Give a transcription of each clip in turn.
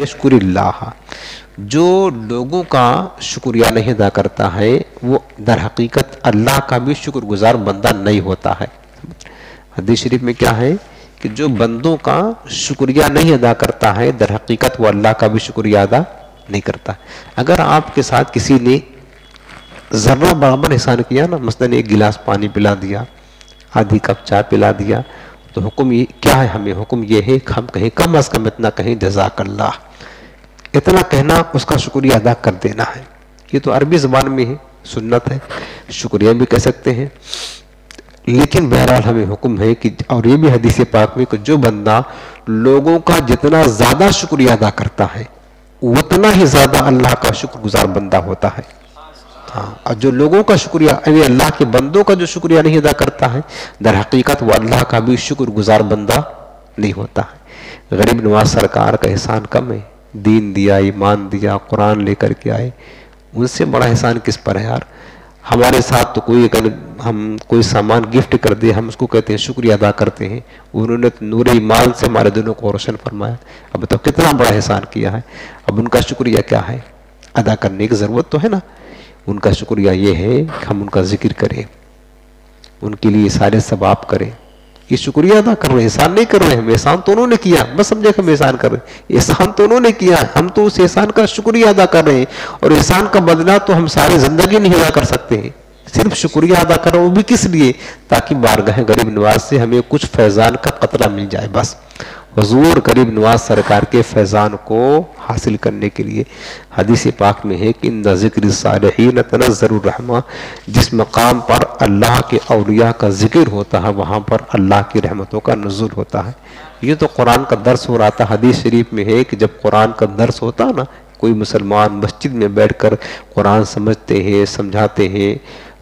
یشکر اللہ، جو لوگوں کا شکریہ نہیں ادا کرتا ہے وہ در حقیقت اللہ کا بھی شکر گزار بندہ نہیں ہوتا ہے۔ حدیث شریف میں کیا ہے کہ جو بندوں کا شکریہ نہیں ادا کرتا ہے در حقیقت وہ اللہ کا بھی شکریہ ادا نہیں کرتا۔ اگر آپ کے ساتھ کسی نے ذرہ برابر احسان کیا نا، مثلا ایک گلاس پانی پلا دیا، آدھی کپ چائے پلا دیا، تو حکم یہ کیا ہے؟ ہمیں حکم یہ ہے کہ ہم کہیں کم از کم اتنا کہیں جزاک اللہ، اتنا کہنا، اس کا شکریہ ادا کر دینا ہے۔ یہ تو عربی زبان میں ہے، سنت ہے، شکریہ بھی کہہ سکتے ہیں، لیکن بہرحال ہمیں حکم ہے کہ، اور یہ بھی حدیث پاک میں، کہ جو بندہ لوگوں کا جتنا زیادہ شکریہ ادا کرتا ہے اتنا ہی زیادہ اللہ کا شکر گزار بندہ ہوتا ہے۔ اور جو لوگوں کا شکریہ، یعنی اللہ کے بندوں کا جو شکریہ نہیں ادا کرتا ہے در حقیقت وہ اللہ کا بھی شکر گزار بندہ نہیں ہوتا ہے۔ غریب نواز سرکار کا احسان کم ہے، دین دیا، ایمان دیا، قرآن لے کر کے آئے، ان سے بڑا احسان کس پر ہے یار؟ ہمارے ساتھ تو کوئی، اگر ہم کوئی سامان گفٹ کر دے ہم اس کو کہتے ہیں شکریہ ادا کرتے ہیں، انہوں نے نور ایمان سے ہمارے دلوں کو روشن فرمایا، اب تو کتنا بڑا احسان کیا ہے۔ اب ان کا شکریہ کیا ہے؟ ادا کرنے کی ضرورت تو ہے نا۔ ان کا شکریہ یہ ہے کہ ہم ان کا ذکر کریں، ان کے لیے سارے ثواب کریں۔ یہ شکریہ ادا کر رہے ہیں، احسان نہیں کر رہے ہیں، احسان تو انہوں نے کیا، بس سمجھے کہ ہم احسان کر رہے ہیں، احسان تو انہوں نے کیا، ہم تو اس احسان کا شکریہ ادا کر رہے ہیں، اور احسان کا بدلہ تو ہم ساری زندگی نہیں ادا کر سکتے ہیں، صرف شکریہ ادا کر رہے ہیں، وہ بھی کس لیے؟ تاکہ بارگاہ غریب نواز سے ہمیں کچھ فیضان کا قطرہ مل جائے، بس حضور غریب نواز سرکار کے فیضان کو حاصل کرنے کے لیے۔ حدیث پاک میں ہے کہ ان ذکر الصالحین تنزل الرحمہ، جس مقام پر اللہ کے اولیاء کا ذکر ہوتا ہے وہاں پر اللہ کی رحمتوں کا نزول ہوتا ہے۔ یہ تو قرآن کا درس ہو رہا تھا، حدیث شریف میں ہے کہ جب قرآن کا درس ہوتا نا، کوئی مسلمان مسجد میں بیٹھ کر قرآن سمجھتے ہیں، سمجھاتے ہیں،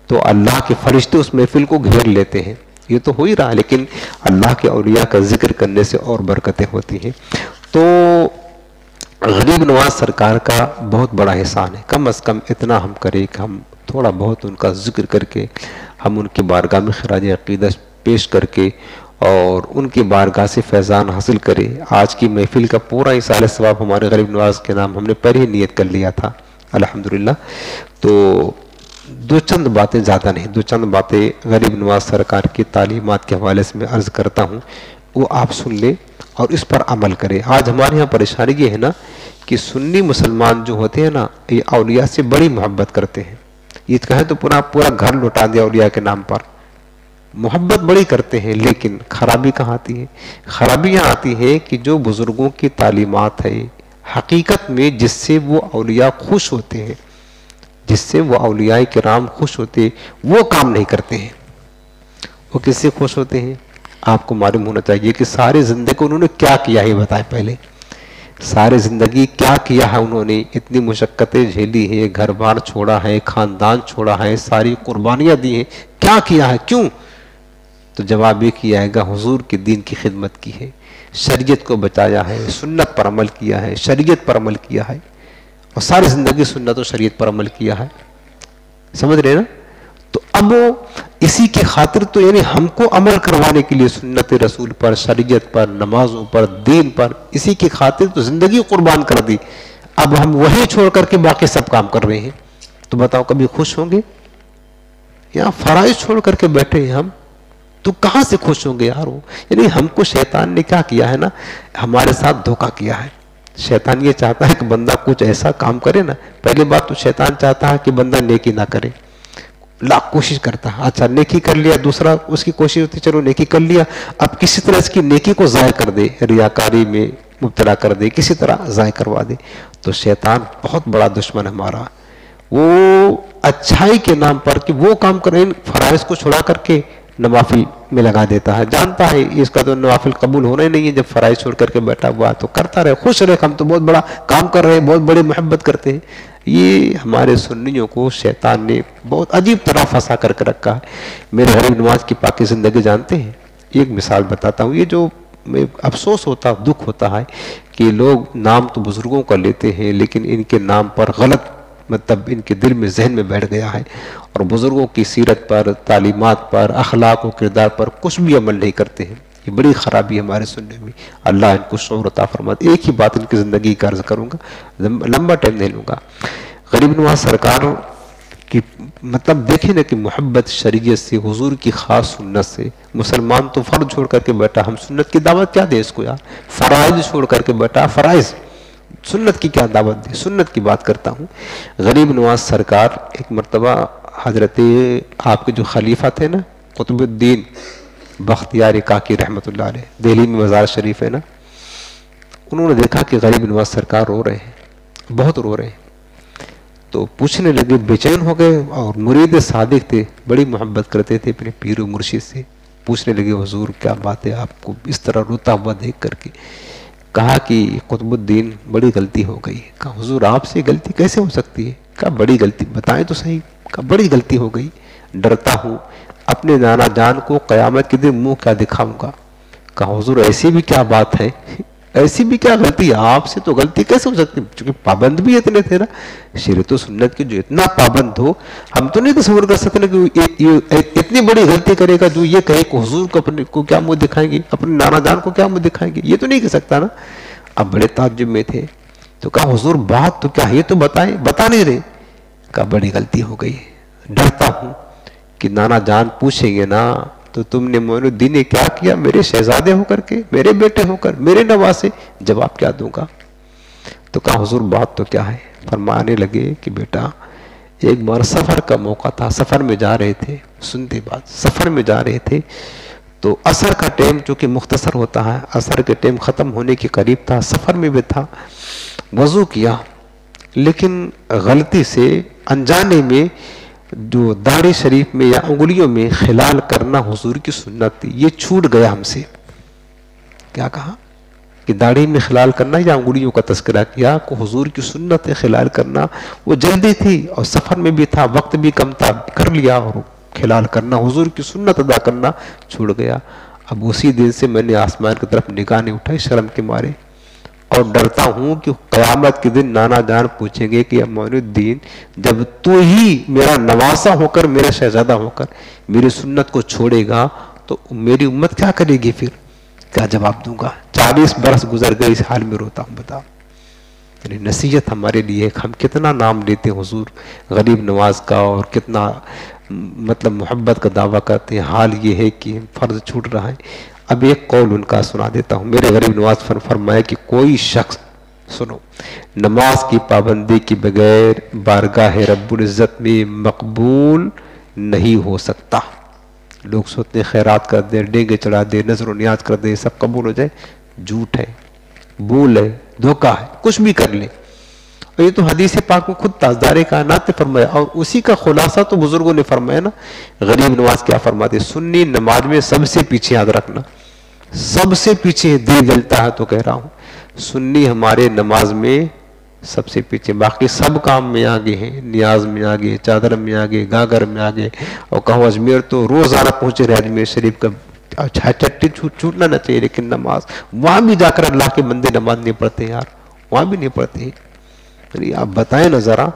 تو اللہ کے فرشتے اس محفل کو گھیر لیتے ہیں۔ یہ تو ہو ہی رہا، لیکن اللہ کے اولیاء کا ذکر کرنے سے اور برکتیں ہوتی ہیں۔ تو غریب نواز سرکار کا بہت بڑا احسان ہے، کم از کم اتنا ہم کریں کہ ہم تھوڑا بہت ان کا ذکر کر کے، ہم ان کی بارگاہ میں خراج عقیدت پیش کر کے اور ان کی بارگاہ سے فیضان حاصل کریں۔ آج کی محفل کا پورا اصالہ ثواب ہمارے غریب نواز کے نام ہم نے پہلے ہی نیت کر لیا تھا الحمدللہ۔ تو دو چند باتیں، زیادہ نہیں، دو چند باتیں غریب نواز سرکار کی تعلیمات کے حوالے سے میں عرض کرتا ہوں، وہ آپ سن لیں اور اس پر عمل کریں۔ آج ہمارے یہاں پریشانی یہ ہے نا کہ سنی مسلمان جو ہوتے ہیں نا، یہ اولیاء سے بڑی محبت کرتے ہیں، یہ کہیں تو پورا گھر لوٹا دیا اولیاء کے نام پر، محبت بڑی کرتے ہیں، لیکن خرابی کہاں آتی ہے؟ خرابی یہاں آتی ہے کہ جو بزرگوں کی تعلیمات ہے حقیقت میں، جس سے وہ اولیاء خوش ہوتے ہیں، جس سے وہ اولیاء کرام خوش ہوتے ہیں، وہ کام نہیں کرتے ہیں۔ وہ کس سے خوش ہوتے ہیں؟ آپ کو معلوم ہونا چاہیے کہ ساری زندگی انہوں نے کیا کیا ہے، بتائیں پہلے، ساری زندگی کیا کیا ہے انہوں نے؟ اتنی مشقتیں جھیلی ہیں، گھر بار چھوڑا ہے، خاندان چھوڑا ہے، ساری قربانیاں دی ہیں، کیا کیا ہے؟ کیوں؟ تو جواب یہ کیا ہے گا، حضور کے دین کی خدمت کی ہے، شریعت کو بچایا ہے، سنت پر عمل کیا ہے، شریعت پر عمل کیا ہے، اور ساری زندگی سنت و شریعت پر عمل کیا ہے، سمجھ رہے نا؟ تو اب اسی کی خاطر تو، یعنی ہم کو عمل کروانے کے لیے سنت رسول پر، شریعت پر، نمازوں پر، دین پر، اسی کی خاطر تو زندگی قربان کر دی، اب ہم وہی چھوڑ کر کے باقی سب کام کر رہے ہیں، تو بتاؤ کبھی خوش ہوں گے؟ یہاں فرائض چھوڑ کر کے بیٹھے ہیں ہم، تو کہاں سے خوش ہوں گے یارو؟ یعنی ہم کو شیطان نے کیا کیا ہے نا، ہمارے ساتھ دھوکہ کیا ہے۔ شیطان یہ چاہتا ہے کہ بندہ کچھ ایسا کام کرے نا، پہلی بات تو شیطان چاہتا ہے کہ بندہ نیکی نہ کرے، لاکھ کوشش کرتا ہے، اچھا نیکی کر لیا، دوسرا اس کی کوشش ہوتی چلو نیکی کر لیا، اب کسی طرح اس کی نیکی کو ضائع کر دے، ریاکاری میں مبتلا کر دے، کسی طرح ضائع کروا دے۔ تو شیطان بہت بڑا دشمن ہمارا، وہ اچھائی کے نام پر کہ وہ کام کریں، فرائض کو چھڑا کر کے نوافل میں لگا دیتا ہے، جانتا ہے اس کا تو نوافل قبول ہونا ہی نہیں ہے، جب فرائض چھوڑ کر کے بیٹھا ہوا تو کرتا رہے، خوش رہے، ہم تو بہت بڑا کام کر رہے ہیں، بہت بڑی محبت کرتے ہیں۔ یہ ہمارے سنیوں کو شیطان نے بہت عجیب طرح پھنسا کر کے رکھا ہے۔ میرے غریب نواز کی پاکی زندگی جانتے ہیں؟ ایک مثال بتاتا ہوں، یہ جو افسوس ہوتا، دکھ ہوتا ہے کہ لوگ نام تو بزرگوں کا لیتے ہیں، لیکن ان کے نام پر غلط مطلب ان کے دل میں، ذہن میں بیٹھ گیا ہے، اور بزرگوں کی سیرت پر، تعلیمات پر، اخلاق و کردار پر کچھ بھی عمل نہیں کرتے ہیں۔ یہ بڑی خرابی ہے ہمارے سننے میں. اللہ ان کو شعور عطا فرمائے. ایک ہی بات ان کی زندگی کا عرض کروں گا, لمبا ٹائم نہیں لوں گا. غریب نواز سرکار کی مطلب دیکھیں نا کہ محبت شریعت سے, حضور کی خاص سنت سے. مسلمان تو فرض چھوڑ کر کے بیٹھا, ہم سنت کی دعوت کیا دیں اس کو یار؟ فرائض چھوڑ کر کے بیٹھا, فرائض, سنت کی کیا دعوت دے؟ سنت کی بات کرتا ہوں. غریب نواز سرکار ایک مرتبہ حضرت آپ کے جو خلیفہ تھے نا, قطب الدین بختیار کاکی رحمۃ اللہ علیہ, دہلی میں مزار شریف ہے نا, انہوں نے دیکھا کہ غریب نواز سرکار رو رہے ہیں, بہت رو رہے ہیں. تو پوچھنے لگے, بے چین ہو گئے, اور مرید صادق تھے, بڑی محبت کرتے تھے اپنے پیر و مرشد سے. پوچھنے لگے, حضور کیا بات ہے آپ کو اس طرح روتا ہوا دیکھ کر کے؟ کہا کہ قطب الدین بڑی غلطی ہو گئی. کہا حضور آپ سے غلطی کیسے ہو سکتی ہے؟ کہا بڑی غلطی, بتائیں تو صحیح. کہا بڑی غلطی ہو گئی, ڈرتا ہوں اپنے نانا جان کو قیامت کے دن منہ کیا دکھاؤں گا. کہا حضور ایسی بھی کیا بات ہے, ایسی بھی کیا غلطی ہے, آپ سے تو غلطی کیسے ہو سکتی؟ چونکہ پابند بھی اتنے تھے نا, شریعت و سنت کے جو اتنا پابند ہو, ہم تو نہیں تصور کر سکتے کہ یہ اتنی بڑی غلطی کرے گا جو یہ کہے کہ حضور کو اپنے کو کیا منہ دکھائیں گے, اپنے نانا جان کو کیا منہ دکھائیں گے, یہ تو نہیں کہہ سکتا نا. اب بڑے تعجب میں تھے, تو کہا حضور بات تو کیا ہے, یہ تو بتائیں, بتا نہیں رہے. کہا بڑی غلطی ہو گئی, ڈرتا ہوں کہ نانا جان پوچھیں گے نا تو تم نے معین الدین نے کیا کیا, میرے شہزادے ہو کر کے, میرے بیٹے ہو کر, میرے نواسے, جواب کیا دوں گا. تو کہا حضور بات تو کیا ہے. فرمانے لگے کہ بیٹا ایک بار سفر کا موقع تھا, سفر میں جا رہے تھے, سنتے بات, سفر میں جا رہے تھے تو عصر کا ٹائم چونکہ مختصر ہوتا ہے, عصر کے ٹائم ختم ہونے کے قریب تھا, سفر میں بھی تھا. وضو کیا, لیکن غلطی سے انجانے میں جو داڑھی شریف میں یا انگلیوں میں خلال کرنا حضور کی سنت تھی, یہ چھوٹ گیا ہم سے. کیا کہا کہ داڑھی میں خلال کرنا یا انگلیوں کا تذکرہ کیا کہ حضور کی سنت ہے خلال کرنا. وہ جلدی تھی اور سفر میں بھی تھا, وقت بھی کم تھا, کر لیا, اور خلال کرنا حضور کی سنت ادا کرنا چھوڑ گیا. اب اسی دن سے میں نے آسمان کی طرف نگاہ نہیں اٹھائی شرم کے مارے, اور ڈرتا ہوں کہ قیامت کے دن نانا جان پوچھیں گے کہ معین الدین جب تو ہی میرا نواسا ہو کر, میرا شہزادہ ہو کر میری سنت کو چھوڑے گا تو میری امت کیا کرے گی, پھر کیا جواب دوں گا. 40 برس گزر گئے, اس حال میں روتا ہوں. بتاؤ, یعنی نصیحت ہمارے لیے, ہم کتنا نام لیتے ہیں حضور غریب نواز کا, اور کتنا مطلب محبت کا دعویٰ کرتے ہیں. حال یہ ہے کہ فرض چھوٹ رہا ہے. اب ایک قول ان کا سنا دیتا ہوں. میرے غریب نواز فرمایا کہ کوئی شخص, سنو, نماز کی پابندی کے بغیر بارگاہ رب العزت میں مقبول نہیں ہو سکتا. لوگ سوچتے ہیں خیرات کر دے, ڈینگے چڑھا دے, نظر و نیاز کر دے, سب قبول ہو جائے. جھوٹ ہے, بول ہے, دھوکہ ہے, کچھ بھی کر لے. اور یہ تو حدیث پاک میں خود تاجدار کائنات نے فرمایا, اور اسی کا خلاصہ تو بزرگوں نے فرمایا نا. غریب نواز کیا فرماتے, سنی نماز میں سب سے پیچھے, یاد رکھنا, سب سے پیچھے. دل جلتا ہے تو کہہ رہا ہوں, سنی ہمارے نماز میں سب سے پیچھے, باقی سب کام میں آگے ہیں, نیاز میں آگے, چادر میں آگے, گاگر میں آگے. اور کہو اجمیر تو روزانہ پہنچے رہے, اجمیر شریف کا چٹی چھوٹنا نہ چاہیے, لیکن نماز وہاں بھی جا کر اللہ کے بندے نماز نہیں پڑھتے یار, وہاں بھی نہیں پڑھتے. آپ بتائیں نا ذرا,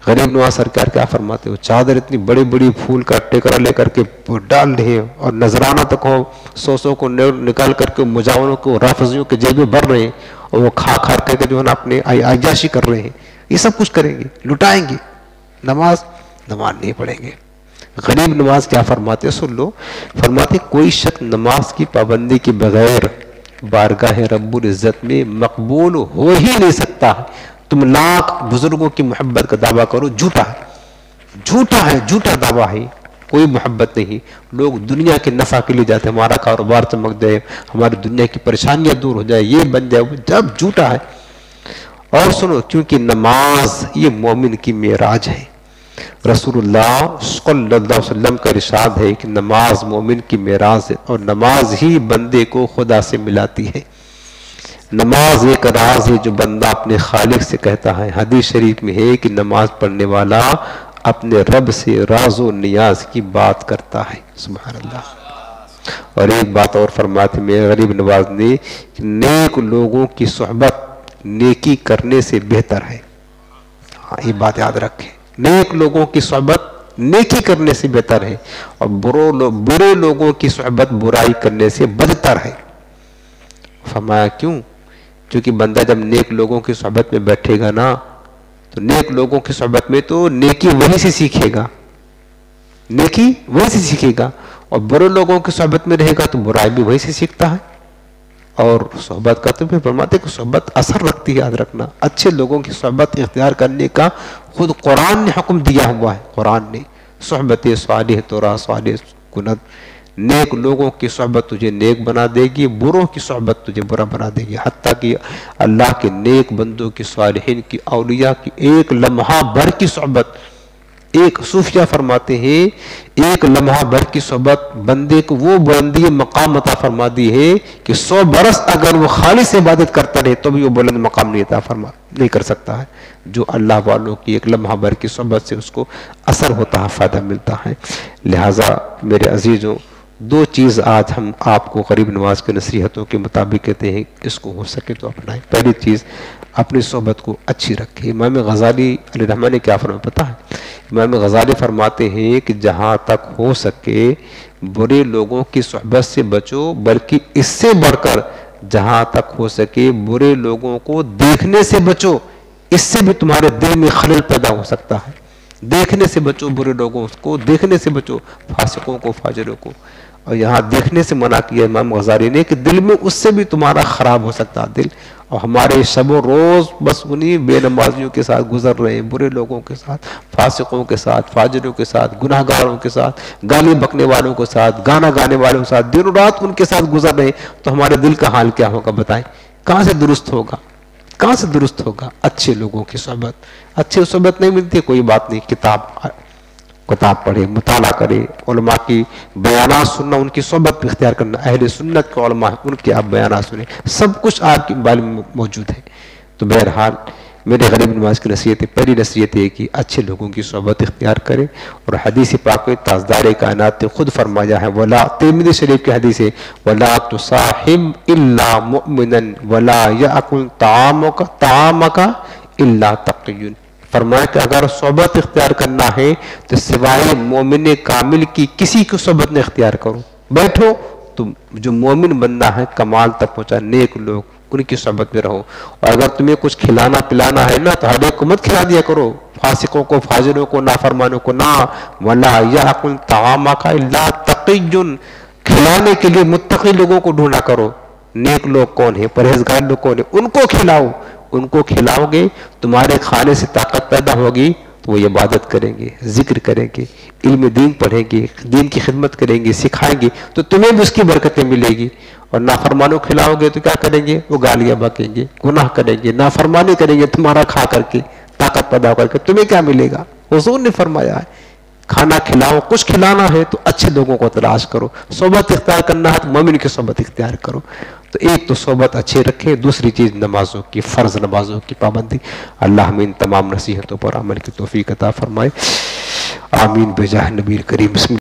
غریب نواز سرکار کیا فرماتے ہو, چادر اتنی بڑی بڑی پھول کا ٹیکرا لے کر کے ڈال رہے ہیں, اور نذرانہ تک ہو 100 کو نکال کر کے مجاوروں کو, رافضیوں کے جیبیں بھر رہے ہیں, اور وہ کھا کر کے جو ہے نا اپنے عیاشی کر رہے ہیں. یہ سب کچھ کریں گے, لٹائیں گے, نماز نہیں پڑھیں گے. غریب نواز کیا فرماتے, سن لو, فرماتے کوئی شخص نماز کی پابندی کے بغیر بارگاہ رب العزت میں مقبول ہو ہی نہیں سکتا. تم لاکھ بزرگوں کی محبت کا دعویٰ کرو, جھوٹا ہے, جھوٹا ہے, جھوٹا دعویٰ ہے, کوئی محبت نہیں. لوگ دنیا کے نفع کے لیے جاتے ہیں, ہمارا کاروبار چمک جائے, ہماری دنیا کی پریشانیاں دور ہو جائے, یہ بن جائے, جب جھوٹا ہے. اور سنو, کیونکہ نماز یہ مومن کی معراج ہے. رسول اللہ صلی اللہ علیہ وسلم کا ارشاد ہے کہ نماز مومن کی معراج ہے, اور نماز ہی بندے کو خدا سے ملاتی ہے. نماز ایک راز ہے جو بندہ اپنے خالق سے کہتا ہے. حدیث شریف میں ہے کہ نماز پڑھنے والا اپنے رب سے راز و نیاز کی بات کرتا ہے. سبحان اللہ. اور ایک بات اور فرماتے میں غریب نواز نے, نیک لوگوں کی صحبت نیکی کرنے سے بہتر ہے. ہاں, یہ بات یاد رکھیں, نیک لوگوں کی صحبت نیکی کرنے سے بہتر ہے، اور برے لوگوں کی صحبت برائی کرنے سے بدتر ہے۔ فرمایا کیوں؟ کیونکہ بندہ جب نیک لوگوں کی صحبت میں بیٹھے گا نا تو نیک لوگوں کی صحبت میں تو نیکی وہی سے سیکھے گا، نیکی وہی سے سیکھے گا، اور برے لوگوں کی صحبت میں رہے گا تو برائی بھی وہی سے سیکھتا ہے۔ اور صحبت کا تو پھر فرماتے کہ صحبت اثر رکھتی ہے، یاد رکھنا، اچھے لوگوں کی صحبت اختیار کرنے کا خود قرآن نے حکم دیا ہوا ہے۔ قرآن نے صحبت صالح تورا صالح کنت، نیک لوگوں کی صحبت تجھے نیک بنا دے گی، بروں کی صحبت تجھے برا بنا دے گی، حتیٰ کہ اللہ کے نیک بندوں کی، صالحین کی، اولیاء کی ایک لمحہ بھر کی صحبت، ایک صوفیہ فرماتے ہیں ایک لمحہ بھر کی صحبت بندے کو وہ بلندی مقام عطا فرما دی ہے کہ 100 برس اگر وہ خالص عبادت کرتا رہے تو بھی وہ بلند مقام نہیں کر سکتا ہے، جو اللہ والوں کی ایک لمحہ بھر کی صحبت سے اس کو اثر ہوتا ہے، فائدہ ملتا ہے۔ لہٰذا میرے عزیزوں، 2 چیز آج ہم آپ کو غریب نواز کے نصیحتوں کے مطابق کہتے ہیں، اس کو ہو سکے تو اپنائیں۔ پہلی چیز، اپنی صحبت کو اچھی رکھے۔ امام غزالی علیہ الرحمہ نے کیا فرمایا پتہ ہے؟ امام غزالی فرماتے ہیں کہ جہاں تک ہو سکے برے لوگوں کی صحبت سے بچو، بلکہ اس سے بڑھ کر جہاں تک ہو سکے برے لوگوں کو دیکھنے سے بچو، اس سے بھی تمہارے دل میں خلل پیدا ہو سکتا ہے۔ دیکھنے سے بچو، برے لوگوں کو دیکھنے سے بچو، فاسقوں کو، فاجروں کو۔ اور یہاں دیکھنے سے منع کیا امام غزالی نے کہ دل میں اس سے بھی تمہارا خراب ہو سکتا ہے دل۔ اور ہمارے شب و روز بس انہی بے نمازیوں کے ساتھ گزر رہے ہیں، برے لوگوں کے ساتھ، فاسقوں کے ساتھ، فاجروں کے ساتھ، گناہ گاروں کے ساتھ، گالی بکنے والوں کے ساتھ، گانا گانے والوں کے ساتھ، دن و رات ان کے ساتھ گزر رہے ہیں، تو ہمارے دل کا حال کیا ہوگا بتائیں؟ کہاں سے درست ہوگا؟ کہاں سے درست ہوگا؟ اچھے لوگوں کی صحبت، اچھی صحبت نہیں ملتی کوئی بات نہیں، کتاب پڑھے، مطالعہ کرے، علماء کی بیانات سننا، ان کی صحبت اختیار کرنا، اہل سنت کے علماء ان کے آپ بیانات سنیں، سب کچھ آپ کے موبائل میں موجود ہے۔ تو بہرحال میرے غریب نواز کی نصیحت ہے، پہلی نصیحت ہے کہ اچھے لوگوں کی صحبت اختیار کرے، اور حدیث پاک میں تاجدار کائنات نے خود فرمایا ہے، ولا ترمذی شریف کی حدیث ہے، ولا تصاحب الا مؤمنا ولا یاکل طعامک الا تقی، فرمایا کہ اگر صحبت اختیار کرنا ہے تو سوائے مومن کامل کی کسی کو صحبت نہ اختیار کرو، بیٹھو تو جو مومن بندہ ہے کمال تک پہنچا، نیک لوگ، ان کی صحبت میں رہو۔ اور اگر تمہیں کچھ کھلانا پلانا ہے نا تو ہر ایک کو مت کھلا دیا کرو، فاسقوں کو، فاجروں کو، نافرمانوں کو نہ، وَلَا يَأْكُلْ طَعَامَكَ إِلَّا تَقِيٌّ، کھلانے کے لیے متقی لوگوں کو ڈھونڈا کرو۔ نیک لوگ کون ہیں، پرہیزگار لوگ کون ہیں، ان کو کھلاؤ، ان کو کھلاؤ گے تمہارے کھانے سے طاقت پیدا ہوگی تو وہ عبادت کریں گے، ذکر کریں گے، علم دین پڑھیں گے، دین کی خدمت کریں گے، سکھائیں گے، تو تمہیں بھی اس کی برکتیں ملے گی۔ اور نافرمانوں کھلاؤ گے تو کیا کریں گے؟ وہ گالیاں بکیں گے، گناہ کریں گے، نافرمانی کریں گے، تمہارا کھا کر کے، طاقت پیدا کر کے، تمہیں کیا ملے گا؟ حضور نے فرمایا ہے کھانا کھلاؤ، کچھ کھلانا ہے تو اچھے لوگوں کو تلاش کرو، صحبت اختیار کرنا ہے تو مومن کی صحبت اختیار کرو۔ تو ایک تو صحبت اچھے رکھے، دوسری چیز نمازوں کی، فرض نمازوں کی پابندی۔ اللہ ہمیں ان تمام نصیحتوں پر عمل کی توفیق عطا فرمائے، آمین بجاہ نبی کریم۔